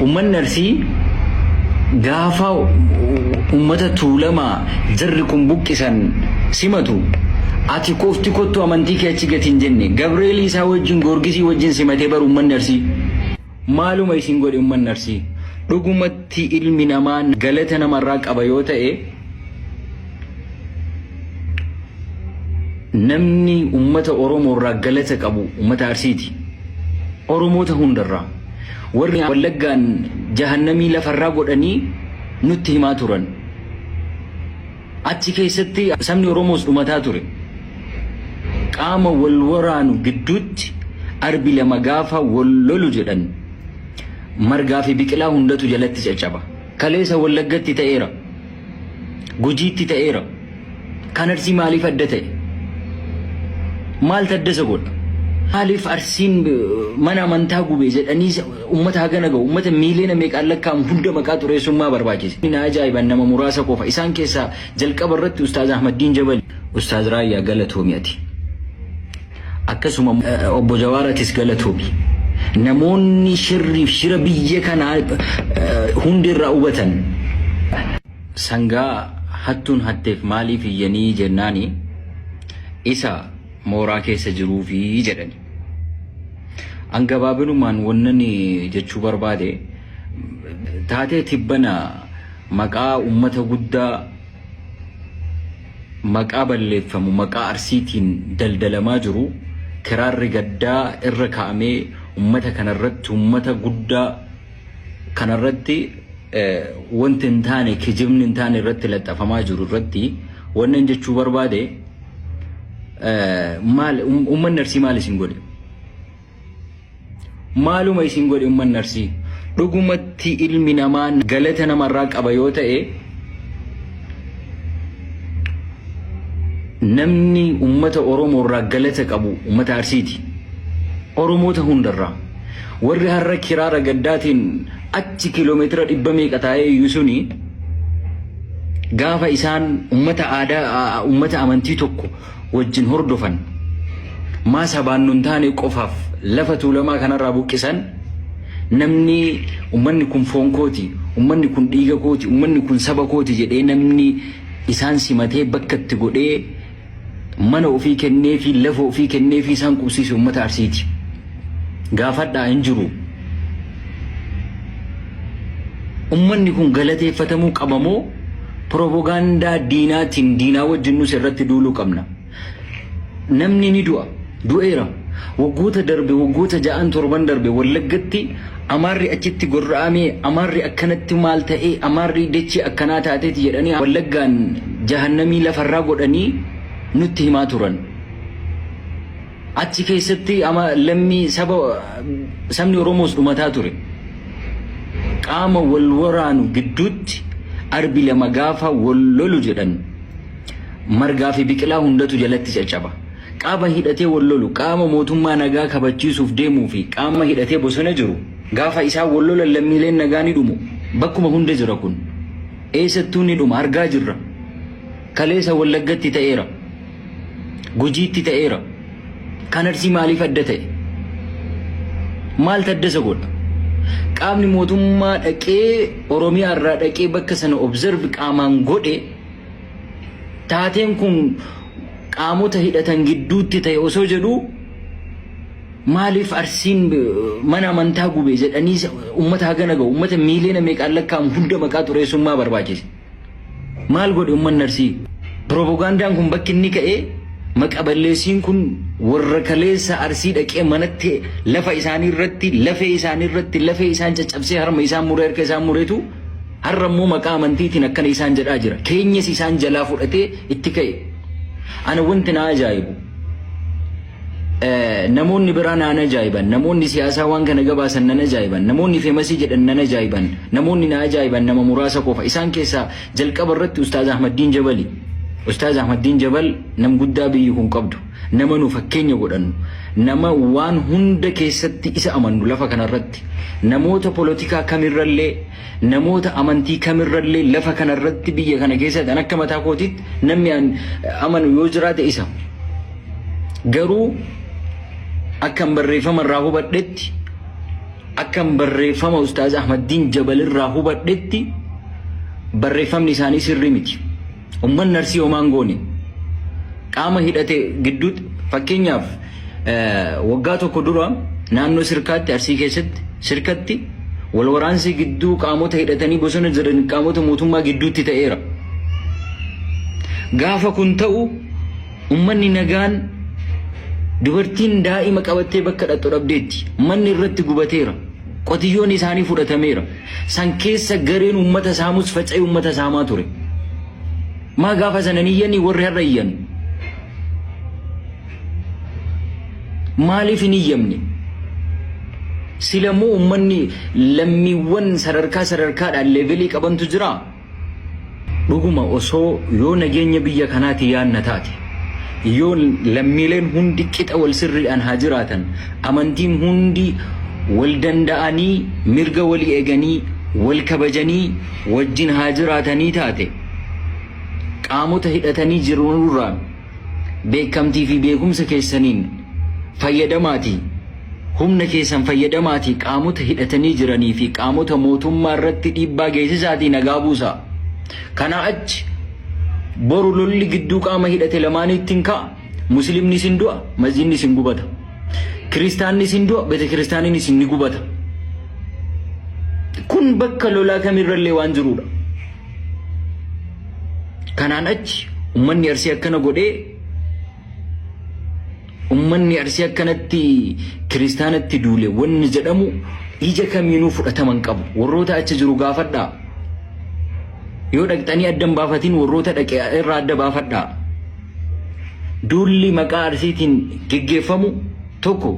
umman narsii gaafa ummata tuulamaa jarri kun buqqisan simatu ati kofti kottu amantii kee achi gatiin jenne Gabriel isaa wajjin Gorgisii wajjin simatee bar umman narsii maaluma isin godhe umman narsii dhugumatti ilmi namaa galata namarraa qaba yoo ta'e namni ummata Oromoo irraa galata qabu ummata Arsiiti Oromoota hundarraa warri Wallaggaan jahannamii lafarraa godhanii nutti himaa turan achi keessatti sabni Oromoos dhumataa ture qaama wal waraanu gidduutti arbi lama gaafa wal lolu jedhan margaa fi biqilaa hundatu jalatti caccaba kaleessa Wallaggatti ta'eera Gujiitti ta'eera kan Arsii maaliif adda ta'e maal taddasa godha maaliif Arsiin mana amantaa gubee jedhanii ummata hagana ga'u ummata miiliyoona meeqaan lakkaa'amu hunda maqaa xureessummaa barbaachise. Ina ajaa'iban nama muraasa qofa isaan keessaa jalqaba irratti Ustaaz Ahmadiin Jabal Ustaaz Raayyaa Galatoomiyaati. Akkasuma obbo Jawaaratis Galatoomi. Namoonni shira biyya kanaa hundirraa hubatan sangaa hattuun hatteef maaliif iyyanii jennaani isa mooraa keessa jiruu fi jedhani. Angabaabinumaan wannan jechuu barbaade taatee tibbana maqaa ummata guddaa maqaa balleeffamu maqaa Arsiitiin daldalamaa jiru kiraarri gaddaa irra kaa'amee ummata kanarratti ummata guddaa kanarratti wanti hin taane kijibni hin taane irratti laxafamaa jiru irratti wannan jechuu barbaade maal ummanni Arsii maal isin godhe maaluma isin godhe ummanni Arsii dhugumatti ilmi namaa galata namarraa qaba yoo ta'e namni ummata Oromoo irraa galata qabu ummata Arsiiti Oromoota hundarraa warri har'a kiraara gaddaatiin achi kiiloomeetira 100 meeqa taa'ee yuusuni gaafa isaan ummata aadaa ummata amantii tokko wajjin hordofan maa sabaan nun taane qofaaf lafa tuulamaa kanarraa buqqisan namni ummanni kun foon kooti ummanni kun dhiiga kooti ummanni kun saba kooti jedhee namni isaan simatee bakka itti godhee mana ofii kennee fi lafa ofii kennee fi isaan qubsiise ummata Arsiiti gaafadhaa hin jiru ummanni kun galateeffatamuu qabamoo propagaandaa diinaatiin diinaa wajjin nus irratti duuluu qabna namni ni du'eera waggoota darbe waggoota 6-7 darbe Wallaggatti amaarri achitti gorra'amee amaarri akkanatti maal ta'ee amaarri dachee akkanaa taateeti jedhanii Wallaggaan jahannamii lafarraa godhanii nutti himaa turan achi keessatti lammii sabni Oromoos dhumataa ture qaama wal waraanu gidduutti arbi lama gaafa wal lolu jedhan margaa fi biqilaa hundatu jalatti caccaba qaama hidhatee wal lolu qaama mootummaa nagaa kabachiisuuf deemuu fi qaama hidhatee bosona jiru gaafa isaa wal lolan lammiileen nagaa ni dhumu bakkuma hunda jira kun eessattuu ni dhuma argaa jirra kaleessa Wallaggatti ta'eera Gujiitti ta'eera kan Arsii maaliif adda ta'e maal taddasa godha qaamni mootummaa dhaqee Oromiyaa irraa dhaqee bakka sana observe qaamaan godhe taateen kun qaamota hidhatan gidduutti ta'e osoo jedhu maaliif Arsiin mana amantaa gubee jedhanii ummata hagana ga'u ummata miiliyoona meeqaan lakkaa'amu hunda maqaa xureessummaa barbaachise maal godhe ummanni Arsii propagandaan kun bakki inni ka'ee maqaballeessiin kun warra kaleessa Arsii dhaqee manatti lafa isaanii irratti lafee isaan caccabsee harma isaan muree harka isaan mureetu har'a immoo maqaa amantiitiin akkana isaan jedhaa jira keenyas isaan jalaa fudhatee itti ka'e ana wanti na ajaa'ibu namoonni biraa na ajaa'iban namoonni siyaasaa waan kana gabaasan na ajaa'iban namoonni feemasii jedhan na ajaa'iban namoonni na ajaa'iban nama muraasa qofa isaan keessaa jalqaba irratti Ustaaz Ahmadiin Jabali Ustaaz Ahmadiin Jabal nam guddaa biyyi kun qabdu nama nu fakkeenya godhannu nama waan hunda keessatti isa amannu lafa kanarratti namoota politikaa kamirrallee namoota amantii kamirrallee lafa kanarratti biyya kana keessatti akka mataa kootitti namni amanu yoo jiraate isa garuu akka barreeffama irraa hubadhetti أكم بريفما أستاذ أحمد دين جبل الراهوبة دتي بريفم نساني سرمتي ومن نرسي ومانغوني قام هيدته جدود فكينياف وقاتو كدورا نانو سركات أرسي كيست سركتي والورانسي جدو قاموت هيدتني بسون زرن قاموت موتوما جدود تتأيرا غافا كنتو أمني نغان dubartiin daa'ima qabattee bakka dhaqxu dhabdeetti manni irratti gubateera qotiyyoon isaanii fudhatameera san keessa gareen ummata saamus faca'ee ummata saamaa ture maa gaafa sananiyyani warri harrayyan maaliif hin iyyamne silamoo ummanni lammiiwwan sadarkaadhaan levelii qabantu jira dhuguma osoo yoo nageenya biyya kanaati yaanna taate yoo lammiileen hundi qixa wal sirriidhaan haa jiraatan amantiin hundi wal danda'anii mirga walii eeganii wal kabajanii wajjin haa jiraatanii taate qaamota hidhatanii jiruurraa beekamtii fi beekumsa keessaniin fayyadamaatii humna keessan fayyadamaatii qaamota hidhatanii jiranii fi qaamota mootummaa irratti dhiibbaa geessisaatii nagaa buusaa kana achi boru lolli gidduu qaama hidhate lamaanittiin ka muslimni sin du'a masjidni sin gubata kristaanni sin du'a beete kristaanni sin gubata kun bakka lolaa kamirrallee waan jiruudha kanaan achi ummanni arsii akkana godhee ummanni arsii akkanatti kristaanatti duule wanni jedhamu ija kamiinuu fudhataman qabu warroota achi jiru gaafadhaa yoo dhaqxanii addan baafatiin warroota dhaqee irraa adda baafadhaa duulli maqaa arsiitiin geggeeffamu tokko